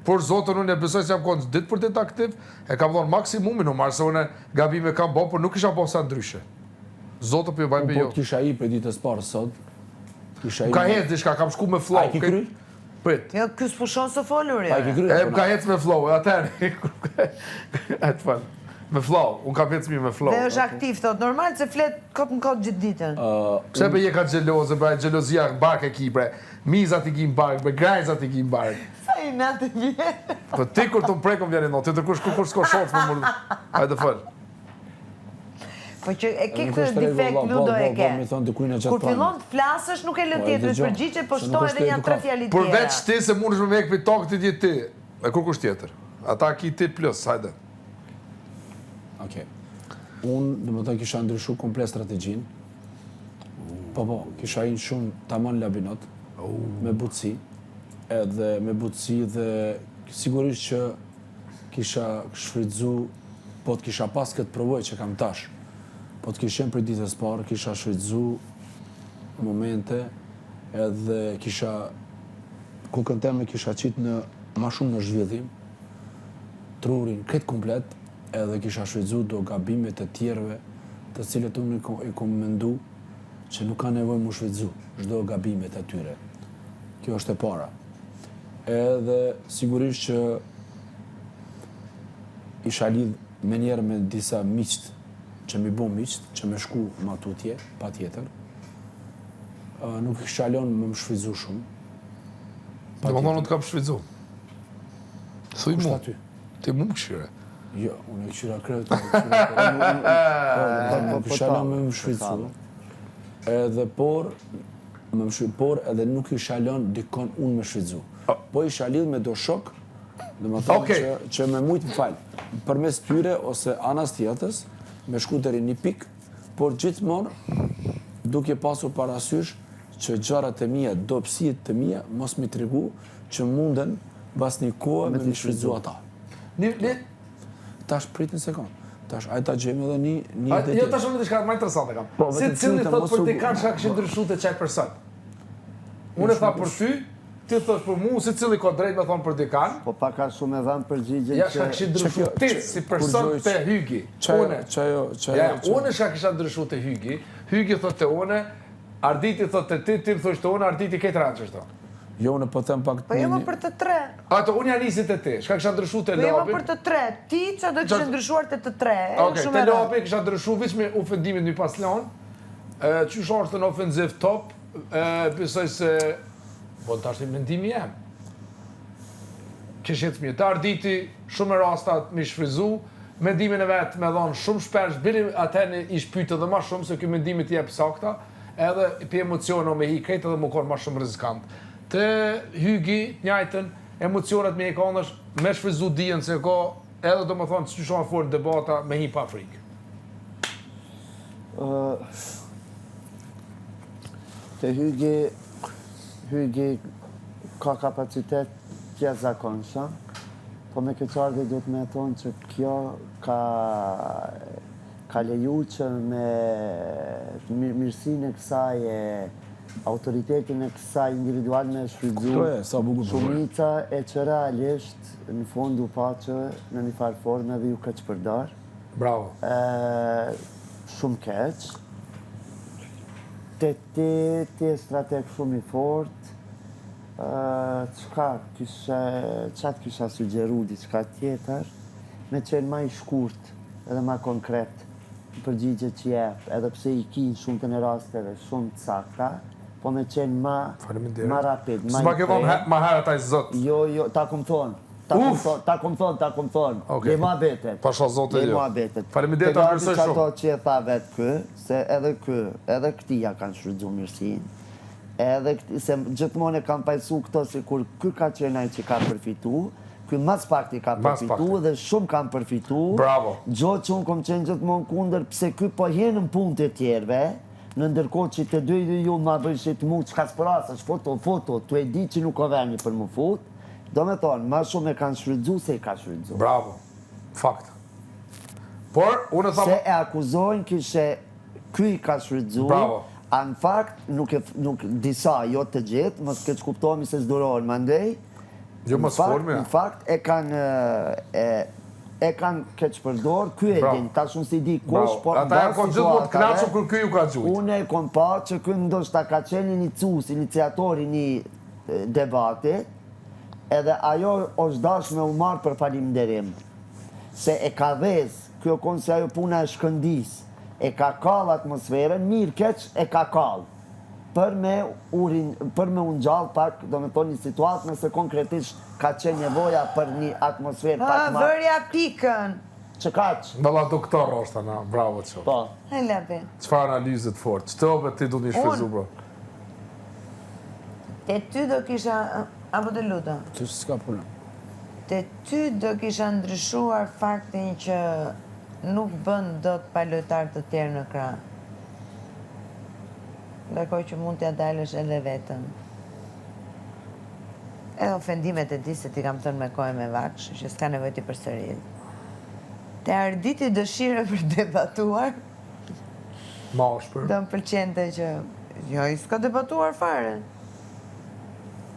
por zotën unë e besoj se jam konë ditë për ditë aktiv, e kam thonë maksimumin, marrë se unë gabime kam bo, por nuk isha bo sa ndryshe. Zotë për ju bajme jo. Po kisha i për ditës parë sot. Ka hecë dishka, kam shku me flow. A i ki kry? Prit. Jo, kësë pushon së folur, A i ki kry? E më ka hecë me flow, atëherë. E të falë. Me flow, unë kam hecë mi me flow. Dhe është aktiv, thot, normal se flet kot në kot gjithë ditën. Pse për je ka gjelozë, bre, gjelozia bark e ki, bre. Mizat i ki në bark, bre, grajzat i ki në bark. Sa i natë i vje? Po ti kur të më prekëm vjeni no, ti të kush s'ko shotës me mërë. Hajde fëllë. Po që e ke këtë defekt, Ludo e ke. Kur fillon të flasësh, nuk e lë tjetër përgjigje, po shtoj edhe janë 3 fjali tjera. Përveç ti se mund është me mekë për tokë ti ti. E kur kush tjetër? Ata ki ti plus, hajde. Okej. Unë, dhe më të kisha ndryshu komplet strategjin. Po, kisha inë shumë tamam labinot, me butësi. Edhe me butësi dhe sigurisht që kisha shfridzu, po të kisha pas këtë provoj që kam tash. Po të kishem për ditës parë, kisha shfridzu momente edhe kisha, kukën teme kisha qitë në ma shumë në zhvillim, trurin këtë komplet, edhe kisha shfridzu do gabimet e tjerve të cilët unë i kom mendu që nuk ka nevoj mu shfridzu, çdo gabimet e tyre. Kjo është e para. Edhe sigurisht që isha lidh me njerë me disa miqt, që mi bo miqt, që me shku ma tutje, pa tjetër. Nuk isha lon me më shfridzu shumë. Dhe më thonë të kam shfridzu. Thuj mu. Ti mu më këshire. Jo, unë e këshira kretë. Nuk isha lon me më shfridzu. Edhe por edhe nuk isha lon dikon unë me shfridzu. Po isha lidh me do shok, dhe më thonë që me mujtë më falë. Përmes tyre ose anas tjetës, me shku deri një pikë, por gjithmonë duke pasur parasysh që gjarat e mija, dobësijet të mija, mos mi tregu që munden bas një kohë me mi shfridzu ata. Tash prit një sekund. Tash, ajta gjejmë edhe një ide. Jo, tash unë të shka më interesante kam. Si cili thot për dikan që ka këshin ndryshu të qaj person. Unë e tha për ty, ti thosh për mu, si cili ka drejt me thonë për dikan. Po pa ka shumë e dhamë përgjigjen që... Ja, shka këshin ndryshu ti, si person të Hygi. Unë shka kësha ndryshu të Hygi. Hygi thot të une, Arditi thot të ti, ti thosh të une, Arditi këtë ranë që shto. Jo, unë po them pak... Po jo më për të 3. Ato, unë janë nisit e ti, shka kësha ndryshu të Lopin. Po jo më për të 3. Ti që do kësha ndryshuar të 3. Okej, të Lopin kësha ndryshu viç me ofendimit një pas lanë. Qysh është në ofenziv top, besoj se... Po të ashtë i mendimi jem. Këshet mje, të Arditi, shumë e rastat mi shfrizu, mendimin e vetë me dhonë shumë shpesh, bili ateni i shpytë dhe ma shumë, se kjo mendimit jep sakta, edhe për emociono me hi krejtë edhe më konë ma shumë rizikant. Të Hygi, njajten, emocionet me i konësh, me shfrizu dijen se ko, edhe do më thonë që shumë forë debata me hi pa frikë. Të Hygi ka kapacitet tja zakonshëm, po me këtë ardhe do të me thonë që kjo ka leju që me mirësinë e kësaj e autoritetin e kësaj individual me shfridzu shumica e që realisht në fund u pa që në një farë forme dhe ju ka që përdar. Bravo. Shumë keq. Ti e strateg shumë i fort. Qatë kisha sugjeru diçka tjetër, me qenë ma i shkurt edhe ma konkret në përgjigje që jep, edhe pse i kinë shumë të në rasteve shumë të sakta, po me qenë ma rapid, ma i kërë. Ma herë taj zot. Jo, ta kom thonë. Ta kom thonë. Dhe ma betet. Pasha zote jo. Faleminderit ta përsoj shumë. Ato që e tha vetë kë, se edhe këtia kanë shfrytzu mirësinë. Edhe se gjithmonë e kam pajsu këto se kur kë ka qenaj që ka përfitu, kë mas pakti ka përfitu dhe shumë kam përfitu. Bravo. Gjo që unë kom qenë gjithmonë kunder, pse kë po jenë në punë të tjerve, në ndërkohë që të dy dhe ju ma bërshit mu që ka s'përasësh foto, tu e di që nuk o verni për më fut, do me thonë, ma shumë e kanë shfrytzu se i ka shfrytzu. Bravo. Fakt. Por, unë e thamë... Se e akuzojnë kishe ky i ka shfrytzu, a në fakt, nuk disa, jo të gjithë, mos këtë kuptohemi se s'durohen, mandej, Jo mos forme. Në fakt e kanë keq përdor, ky e din, tash unë si di kush, por ata e kanë gjithmonë të knaqur kur ky ju ka gjujt. Unë e kom pa që ky ndoshta ka qenë iniciatori një debati, edhe ajo është dash me u marrë për falimnderim. Se e ka dhez, kjo konë se ajo puna e shkëndis, e ka kall atmosferën, mirë keq e ka kall. Për me unë gjallë pak, do me thonë një situatë nëse konkretisht ka qenë nevoja për një atmosferë pak ma... Vërja pikën. Që kaq? Balla doktor është, na, bravo që. Po. E lepi. Qëfar analizët fort? Që të obe ti du një shfrizu, bro? Te ty do kisha... Apo të luta? Ty s'ka problem. Te ty do kisha ndryshuar faktin që nuk bën dot pa lojtar të tjerë në krah. Ndërkohë që mund t'ja dalësh edhe vetëm. Edhe ofendimet e ti se ti kam thënë me kohë me vaksh, që s'ka nevojë ti përsërit. Te arditi dëshire për debatuar, Ma është për? do më pëlqente që... Jo, i s'ka debatuar fare.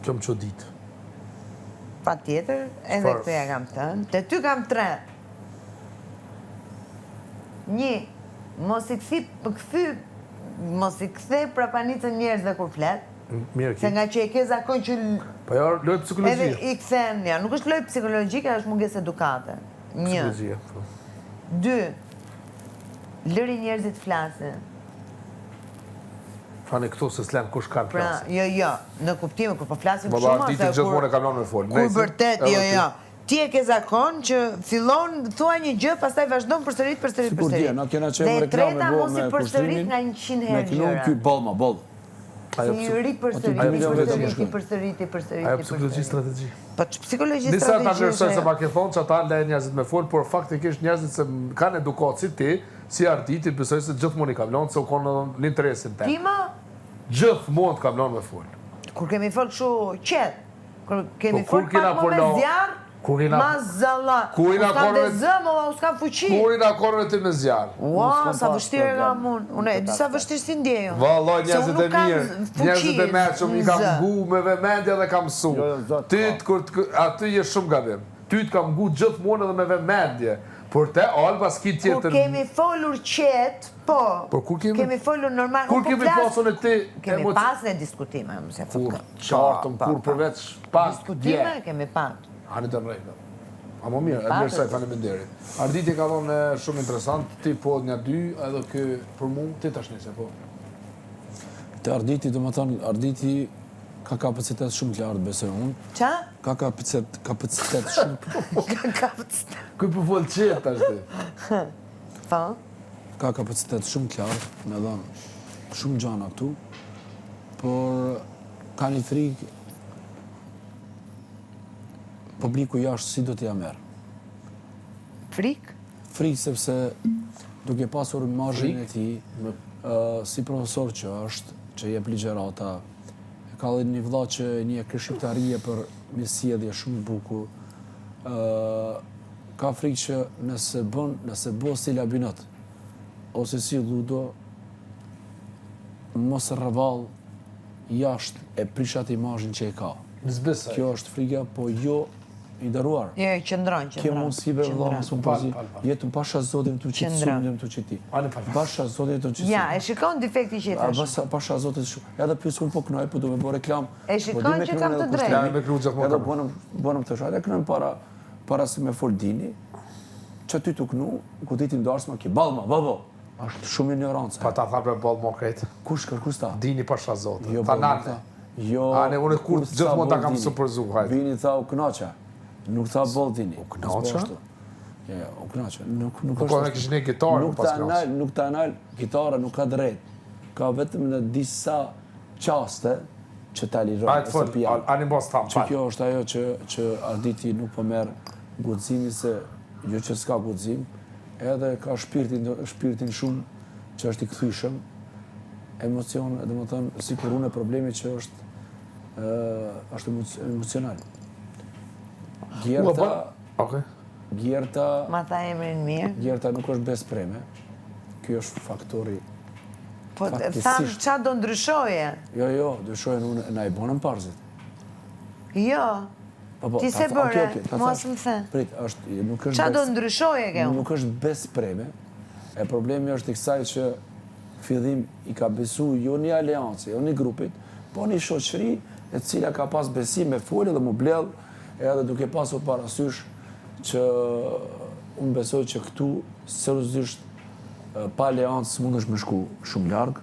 Kjo më që ditë. Pa tjetër, edhe këtë ja kam thënë. Te ty kam 3. 1. Mos i kthe prapanicën njerëzve kur flet. Mirë Se ki. nga që e ke zakon që... Po jo, lojë Edhe psikologjia. i kthen, ja, nuk është lojë psikologjike, është mungesë edukate. 1. Psikologjia. 2. Lëri njerëzit flasin. Fane këto se s'len kush kanë Pra, klasë. jo, në kuptime, kur po flasim Baba, shumë, ditë gjithmonë e kam lanë me folë. kur vërtet, jo. Ti e ke zakon që fillon, thua një gjë, pastaj vazhdon përsërit. Sikur dje, na kena qenë Dhe e reklame treta bo mos i me përsërit kushtrimin, nga 100 me herë kënon gjëra. ky boll. Si ri përsërit. Ajo psikologi strategji. Po që psikologji Disa ta strategji vlerësoj se ma ke thonë që ata lejnë njerëzit me folë, por faktikisht njerëzit se kanë edukatë si ti, si arditi, besoj se gjithmonë i kam lanë, se u konë l'interesin të. Kima, Gjithmonë të kam lanë me folë. kur kemi folë kështu qetë, kur kemi kur folë kena pak më me folë- zjarë, kur kena- ma zalla, kur kena s'kam korve- dhe zëmë, u s'kam fuqi. Kur i na korën e ti me zjarë. Ua, s'kam sa pas vështirë e problem. kam unë. Unë e di sa vështirë si ndjejo. Vallaj, Se unë njerëzit e nuk kam mirë, fuqi njerëzit e meqëm, i kam zë. ngu me vëmendje dhe kam su. Jo, zot, Aty je shumë gabim. Ty të kam ngu gjithmonë edhe me vëmendje. Por te Alba s'ki Kur tjetër... kemi folur qetë, po. Por kur Kemi folur normal. Kur unë po kemi flas- pasur e ti... Kemi pas në diskutime, më se Kur fëtë. qartëm, kur përveç pas Diskutime kemi pat. Hani të rejtë. A më mirë, e Pak, mirë saj, faleminderit. Arditi ka thonë shumë interesant, ti po një dy, edhe kë për mu, ti tash nese, po. Te Arditi, do më thonë, Arditi ka kapacitet shumë të lartë, besoj unë. Qa? Ka kapacitet shumë... Kuj për folë qetë tash ti. Po? Ka kapacitet shumë të lartë, me dhanë shumë gjana këtu, por ka një frikë publiku jashtë si do t'ja merë. Frikë? Frikë sepse duke pasur marrën e ti, si profesor që është, që jep ligjerata, e ka dhe një vëlla që një kërshqiptarije për mirësjellje shumë bukur, ka frikë që nëse bo si labinot, ose si ludo, mos rrëval jashtë e prishat imazhin që e ka. Nëzbisaj. Kjo është frika, po jo i daruar. Jo, qëndron. Kjo mund si be vëlla, mos unë përzi. Jetën pasha zotin të qitë sumin të qiti. Ani pal. Pasha zotin të qitë Ja, e shikon defekti që i thash. Pasha zotin shumë. Edhe plus unë po kënoj, po du me bo reklam. E shikon që kam të drejtë. Ja, me kru gjithmonë Edhe të bonëm të shajt. E kënojmë para se me fol dini, që ty të kënu, ku ditin darsma ki, balma, babo. Ashtë shumë ignorancë. Pa ta thapë e bol më krejtë. Kush kërkus ta? Dini pasha zotë. Jo, Ta balma nalë. ta. Jo. Ane, unë kur gjithmonë ta kam superzu, hajtë. Vini tha u kënaqa. Nuk tha bol dini. U kënaqa? Ja, u kënaqa. Nuk Po kone kishin e gitarë, Nuk pas ta kënaqa. nal, nuk ta nal, gitara nuk ka drejt. Ka vetëm në disa qaste që ta liron. Hajtë fol, ani mos tham, Që pal. kjo është ajo që Arditi nuk po merr guximi se jo që s'ka guxim, edhe ka shpirtin shumë që është i kthyeshëm, emocion, domethënë sikur unë problemi që është emocional. Okej. Gjerta Ma tha emrin mirë. Gjerta nuk është bespreme. Ky është faktori. Po, Faktikisht. thamë qa do ndryshoje? Jo, dyshojnë unë na i bonën parzit. Jo. Ti se bërë, mos më the. Prit, Qa do ndryshoje ke unë? Nuk është bespreme, e problemi është i kësaj që fillim i ka besu jo një aleancë, jo një grupit, po një shoqëri e cila ka pas besim me folje dhe mu bledh, edhe duke pasur parasysh që unë besoj që këtu seriozisht pa aleancë mund është me shku shumë largë,